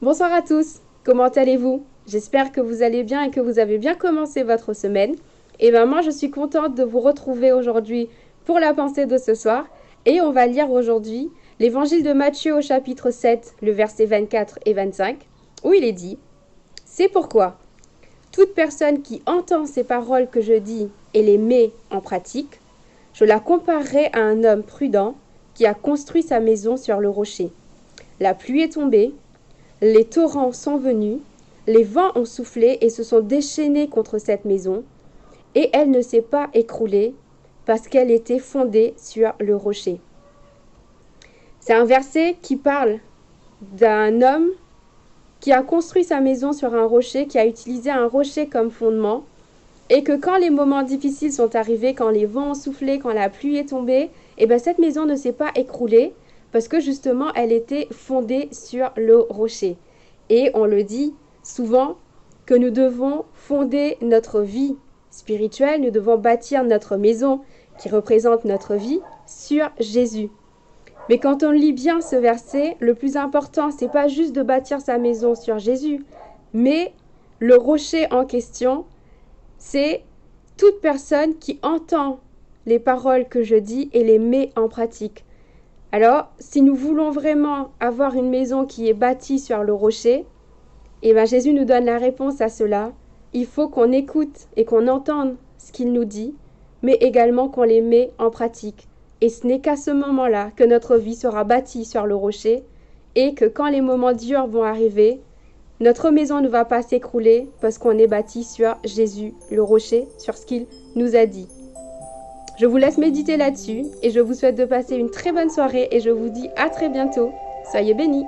Bonsoir à tous, comment allez-vous? J'espère que vous allez bien et que vous avez bien commencé votre semaine. Et moi je suis contente de vous retrouver aujourd'hui pour la pensée de ce soir. Et on va lire aujourd'hui l'évangile de Matthieu au chapitre 7, le verset 24 et 25, où il est dit « C'est pourquoi toute personne qui entend ces paroles que je dis et les met en pratique, je la comparerai à un homme prudent qui a construit sa maison sur le rocher. La pluie est tombée, les torrents sont venus, les vents ont soufflé et se sont déchaînés contre cette maison, et elle ne s'est pas écroulée parce qu'elle était fondée sur le rocher. » C'est un verset qui parle d'un homme qui a construit sa maison sur un rocher, qui a utilisé un rocher comme fondement, et que quand les moments difficiles sont arrivés, quand les vents ont soufflé, quand la pluie est tombée, cette maison ne s'est pas écroulée parce que justement elle était fondée sur le rocher. Et on le dit souvent que nous devons fonder notre vie spirituelle, nous devons bâtir notre maison qui représente notre vie sur Jésus. Mais quand on lit bien ce verset, le plus important, c'est pas juste de bâtir sa maison sur Jésus, mais le rocher en question, c'est toute personne qui entend les paroles que je dis et les met en pratique. Alors, si nous voulons vraiment avoir une maison qui est bâtie sur le rocher, Jésus nous donne la réponse à cela. Il faut qu'on écoute et qu'on entende ce qu'il nous dit, mais également qu'on les met en pratique. Et ce n'est qu'à ce moment-là que notre vie sera bâtie sur le rocher et que quand les moments durs vont arriver, notre maison ne va pas s'écrouler parce qu'on est bâti sur Jésus, le rocher, sur ce qu'il nous a dit. Je vous laisse méditer là-dessus et je vous souhaite de passer une très bonne soirée et je vous dis à très bientôt. Soyez bénis!